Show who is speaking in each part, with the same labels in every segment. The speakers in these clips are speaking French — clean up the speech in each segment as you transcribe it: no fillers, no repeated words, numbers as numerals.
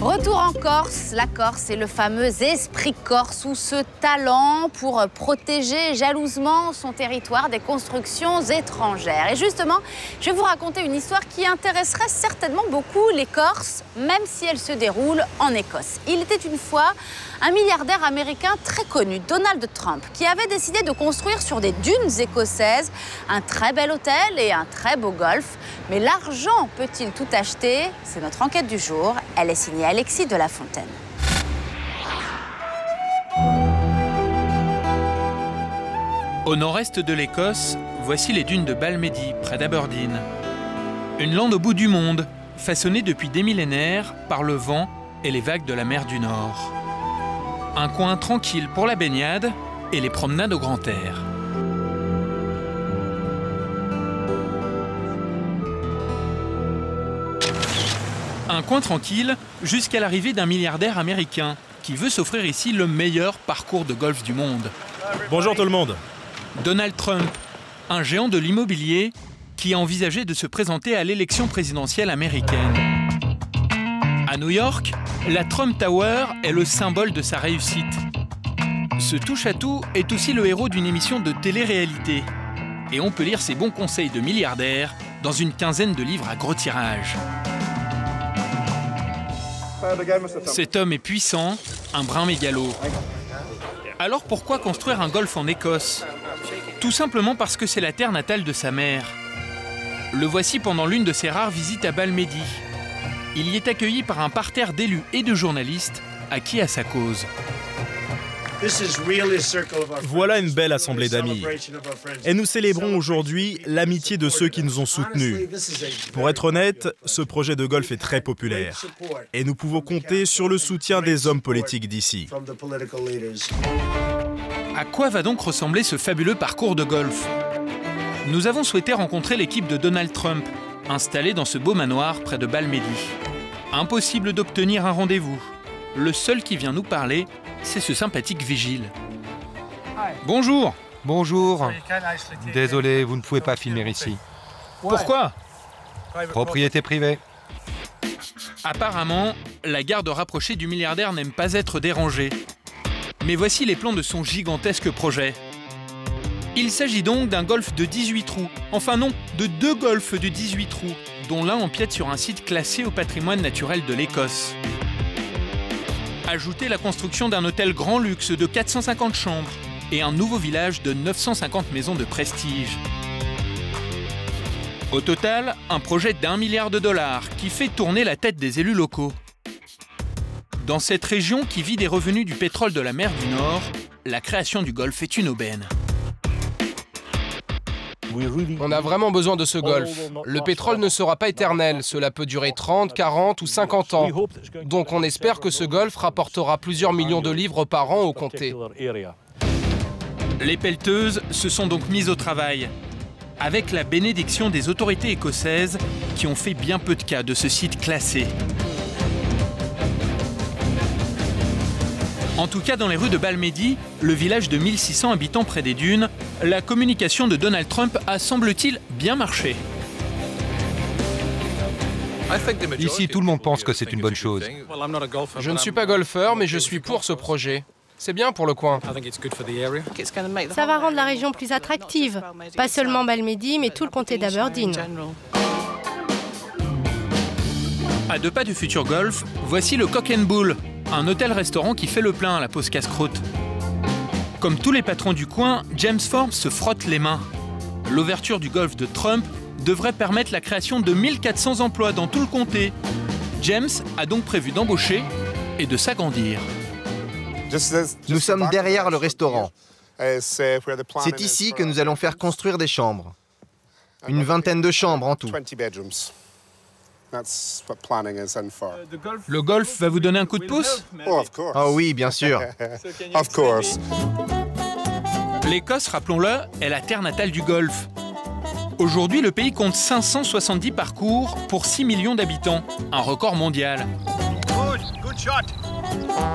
Speaker 1: Retour en Corse, la Corse est le fameux esprit corse ou ce talent pour protéger jalousement son territoire des constructions étrangères. Et justement, je vais vous raconter une histoire qui intéresserait certainement beaucoup les Corses, même si elle se déroule en Écosse. Il était une fois un milliardaire américain très connu, Donald Trump, qui avait décidé de construire sur des dunes écossaises un très bel hôtel et un très beau golf. Mais l'argent peut-il tout acheter? C'est notre enquête du jour. Elle est signée Alexis de la Fontaine.
Speaker 2: Au nord-est de l'Écosse, voici les dunes de Balmedy, près d'Aberdeen. Une lande au bout du monde, façonnée depuis des millénaires par le vent et les vagues de la mer du Nord. Un coin tranquille pour la baignade et les promenades au grand air. Un coin tranquille jusqu'à l'arrivée d'un milliardaire américain qui veut s'offrir ici le meilleur parcours de golf du monde.
Speaker 3: Bonjour tout le monde.
Speaker 2: Donald Trump, un géant de l'immobilier qui a envisagé de se présenter à l'élection présidentielle américaine. À New York, la Trump Tower est le symbole de sa réussite. Ce touche-à-tout est aussi le héros d'une émission de télé-réalité. Et on peut lire ses bons conseils de milliardaire dans une quinzaine de livres à gros tirage. Cet homme est puissant, un brin mégalo. Alors pourquoi construire un golf en Écosse? Tout simplement parce que c'est la terre natale de sa mère. Le voici pendant l'une de ses rares visites à Balmedy. Il y est accueilli par un parterre d'élus et de journalistes acquis à sa cause.
Speaker 3: Voilà une belle assemblée d'amis. Et nous célébrons aujourd'hui l'amitié de ceux qui nous ont soutenus. Pour être honnête, ce projet de golf est très populaire. Et nous pouvons compter sur le soutien des hommes politiques d'ici.
Speaker 2: À quoi va donc ressembler ce fabuleux parcours de golf? Nous avons souhaité rencontrer l'équipe de Donald Trump, installée dans ce beau manoir près de Balmedy. Impossible d'obtenir un rendez-vous. Le seul qui vient nous parler, c'est ce sympathique vigile. Bonjour.
Speaker 4: Bonjour. Désolé, vous ne pouvez pas filmer ici.
Speaker 2: Pourquoi?
Speaker 4: Propriété privée.
Speaker 2: Apparemment, la garde rapprochée du milliardaire n'aime pas être dérangée. Mais voici les plans de son gigantesque projet. Il s'agit donc d'un golf de 18 trous. Enfin non, de 2 golfs de 18 trous, dont l'un empiète sur un site classé au patrimoine naturel de l'Écosse. Ajoutez la construction d'un hôtel grand luxe de 450 chambres et un nouveau village de 950 maisons de prestige. Au total, un projet d'1 milliard de dollars qui fait tourner la tête des élus locaux. Dans cette région qui vit des revenus du pétrole de la mer du Nord, la création du golf est une aubaine.
Speaker 5: On a vraiment besoin de ce golf. Le pétrole ne sera pas éternel, cela peut durer 30, 40 ou 50 ans. Donc on espère que ce golf rapportera plusieurs millions de livres par an au comté.
Speaker 2: Les pelleteuses se sont donc mises au travail, avec la bénédiction des autorités écossaises qui ont fait bien peu de cas de ce site classé. En tout cas, dans les rues de Balmedy, le village de 1600 habitants près des dunes, la communication de Donald Trump a, semble-t-il, bien marché.
Speaker 4: Ici, tout le monde pense que c'est une bonne chose.
Speaker 5: Je ne suis pas golfeur, mais je suis pour ce projet. C'est bien pour le coin.
Speaker 6: Ça va rendre la région plus attractive. Pas seulement Balmedy, mais tout le comté d'Aberdeen.
Speaker 2: À 2 pas du futur golf, voici le Cock and Bull, un hôtel-restaurant qui fait le plein à la pause casse-croûte. Comme tous les patrons du coin, James Forbes se frotte les mains. L'ouverture du golf de Trump devrait permettre la création de 1400 emplois dans tout le comté. James a donc prévu d'embaucher et de s'agrandir.
Speaker 7: Nous sommes derrière le restaurant. C'est ici que nous allons faire construire des chambres. Une vingtaine de chambres en tout.
Speaker 2: Le golf va vous donner un coup de pouce?
Speaker 7: Oh oui, bien sûr.
Speaker 2: L'Écosse, rappelons-le, est la terre natale du golf. Aujourd'hui, le pays compte 570 parcours pour 6 millions d'habitants, un record mondial.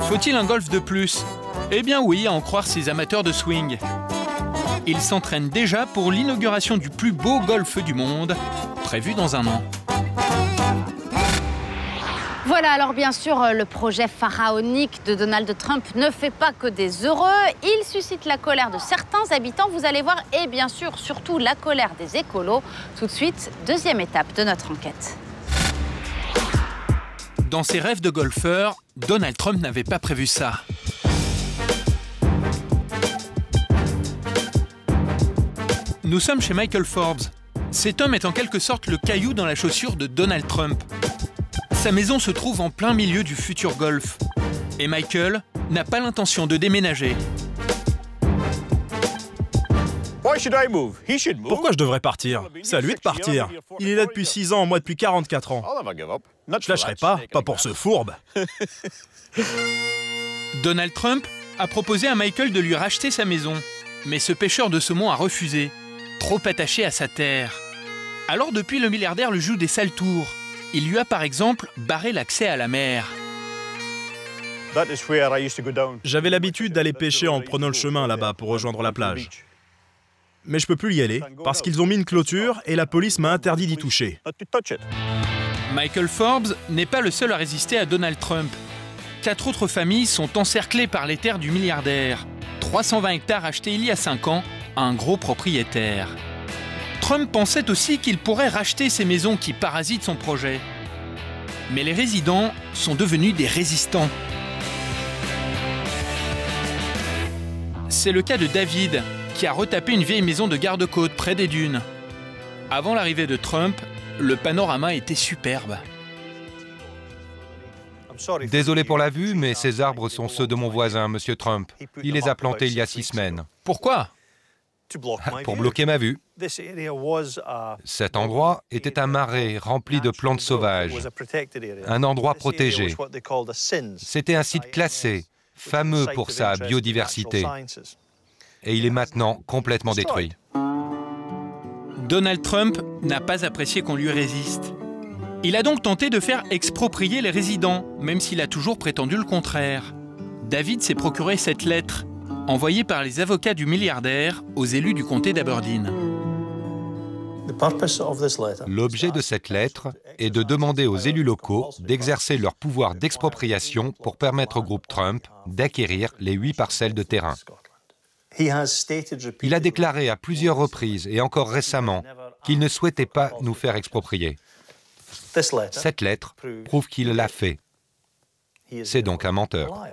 Speaker 2: Faut-il un golf de plus? Eh bien oui, à en croire ces amateurs de swing. Ils s'entraînent déjà pour l'inauguration du plus beau golf du monde, prévu dans un an.
Speaker 1: Voilà, alors bien sûr, le projet pharaonique de Donald Trump ne fait pas que des heureux. Il suscite la colère de certains habitants, vous allez voir, et bien sûr, surtout la colère des écolos. Tout de suite, deuxième étape de notre enquête.
Speaker 2: Dans ses rêves de golfeur, Donald Trump n'avait pas prévu ça. Nous sommes chez Michael Forbes. Cet homme est en quelque sorte le caillou dans la chaussure de Donald Trump. Sa maison se trouve en plein milieu du futur golf. Et Michael n'a pas l'intention de déménager.
Speaker 3: Pourquoi je devrais partir? C'est à lui de partir. Il est là depuis 6 ans, moi depuis 44 ans. Je lâcherai pas pour ce fourbe.
Speaker 2: Donald Trump a proposé à Michael de lui racheter sa maison. Mais ce pêcheur de saumon a refusé, trop attaché à sa terre. Alors depuis, le milliardaire lui joue des sales tours. Il lui a par exemple barré l'accès à la mer.
Speaker 3: J'avais l'habitude d'aller pêcher en prenant le chemin là-bas pour rejoindre la plage. Mais je peux plus y aller, parce qu'ils ont mis une clôture et la police m'a interdit d'y toucher.
Speaker 2: Michael Forbes n'est pas le seul à résister à Donald Trump. 4 autres familles sont encerclées par les terres du milliardaire. 320 hectares achetés il y a 5 ans à un gros propriétaire. Trump pensait aussi qu'il pourrait racheter ces maisons qui parasitent son projet. Mais les résidents sont devenus des résistants. C'est le cas de David, qui a retapé une vieille maison de garde-côte près des dunes. Avant l'arrivée de Trump, le panorama était superbe.
Speaker 4: Désolé pour la vue, mais ces arbres sont ceux de mon voisin, Monsieur Trump. Il les a plantés il y a 6 semaines.
Speaker 2: Pourquoi?
Speaker 4: Pour bloquer ma vue. Cet endroit était un marais rempli de plantes sauvages, un endroit protégé. C'était un site classé, fameux pour sa biodiversité. Et il est maintenant complètement détruit.
Speaker 2: Donald Trump n'a pas apprécié qu'on lui résiste. Il a donc tenté de faire exproprier les résidents, même s'il a toujours prétendu le contraire. David s'est procuré cette lettre, envoyée par les avocats du milliardaire aux élus du comté d'Aberdeen.
Speaker 4: L'objet de cette lettre est de demander aux élus locaux d'exercer leur pouvoir d'expropriation pour permettre au groupe Trump d'acquérir les 8 parcelles de terrain. Il a déclaré à plusieurs reprises et encore récemment qu'il ne souhaitait pas nous faire exproprier. Cette lettre prouve qu'il l'a fait. C'est donc un menteur.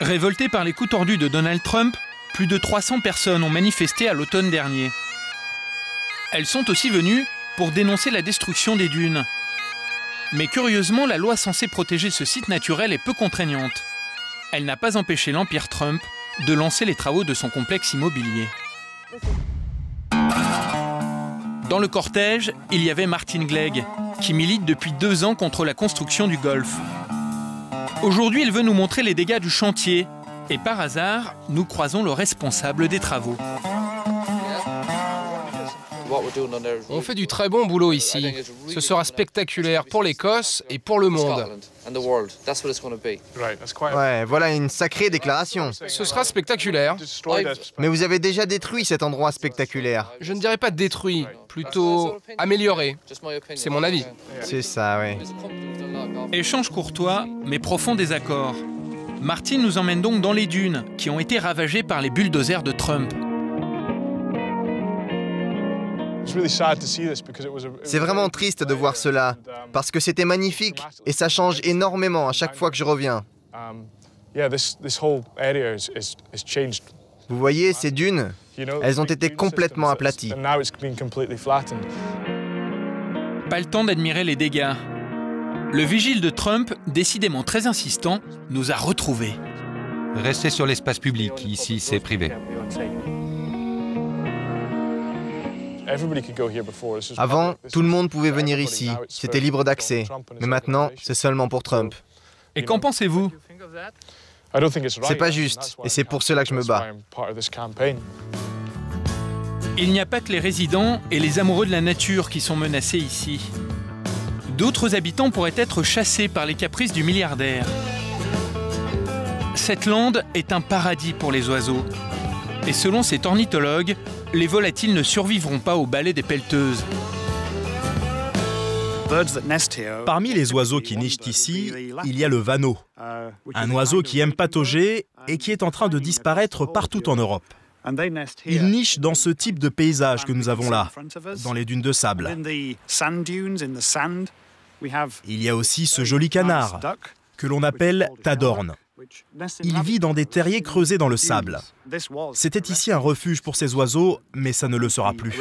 Speaker 2: Révoltés par les coups tordus de Donald Trump, plus de 300 personnes ont manifesté à l'automne dernier. Elles sont aussi venues pour dénoncer la destruction des dunes. Mais curieusement, la loi censée protéger ce site naturel est peu contraignante. Elle n'a pas empêché l'Empire Trump de lancer les travaux de son complexe immobilier. Dans le cortège, il y avait Martin Glegg, qui milite depuis 2 ans contre la construction du golf. Aujourd'hui, il veut nous montrer les dégâts du chantier. Et par hasard, nous croisons le responsable des travaux.
Speaker 5: On fait du très bon boulot ici. Ce sera spectaculaire pour l'Écosse et pour le monde.
Speaker 7: Ouais, voilà une sacrée déclaration.
Speaker 5: Ce sera spectaculaire.
Speaker 7: Mais vous avez déjà détruit cet endroit spectaculaire.
Speaker 5: Je ne dirais pas détruit, plutôt amélioré. C'est mon avis.
Speaker 7: C'est ça, oui.
Speaker 2: Échange courtois, mais profond désaccord. Martin nous emmène donc dans les dunes, qui ont été ravagées par les bulldozers de Trump.
Speaker 7: C'est vraiment triste de voir cela, parce que c'était magnifique et ça change énormément à chaque fois que je reviens. Vous voyez, ces dunes, elles ont été complètement aplaties.
Speaker 2: Pas le temps d'admirer les dégâts. Le vigile de Trump, décidément très insistant, nous a retrouvés.
Speaker 4: Restez sur l'espace public, ici c'est privé.
Speaker 7: Avant, tout le monde pouvait venir ici, c'était libre d'accès. Mais maintenant, c'est seulement pour Trump.
Speaker 2: Et qu'en pensez-vous?
Speaker 7: C'est pas juste, et c'est pour cela que je me bats.
Speaker 2: Il n'y a pas que les résidents et les amoureux de la nature qui sont menacés ici. D'autres habitants pourraient être chassés par les caprices du milliardaire. Cette lande est un paradis pour les oiseaux. Et selon cet ornithologue, les volatiles ne survivront pas au balai des pelleteuses.
Speaker 3: Parmi les oiseaux qui nichent ici, il y a le vanneau, un oiseau qui aime patauger et qui est en train de disparaître partout en Europe. Il niche dans ce type de paysage que nous avons là, dans les dunes de sable. Il y a aussi ce joli canard, que l'on appelle tadorne. Il vit dans des terriers creusés dans le sable. C'était ici un refuge pour ces oiseaux, mais ça ne le sera plus.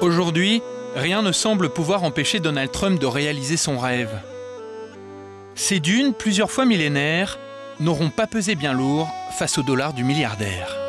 Speaker 2: Aujourd'hui, rien ne semble pouvoir empêcher Donald Trump de réaliser son rêve. Ces dunes, plusieurs fois millénaires, n'auront pas pesé bien lourd face au dollar du milliardaire.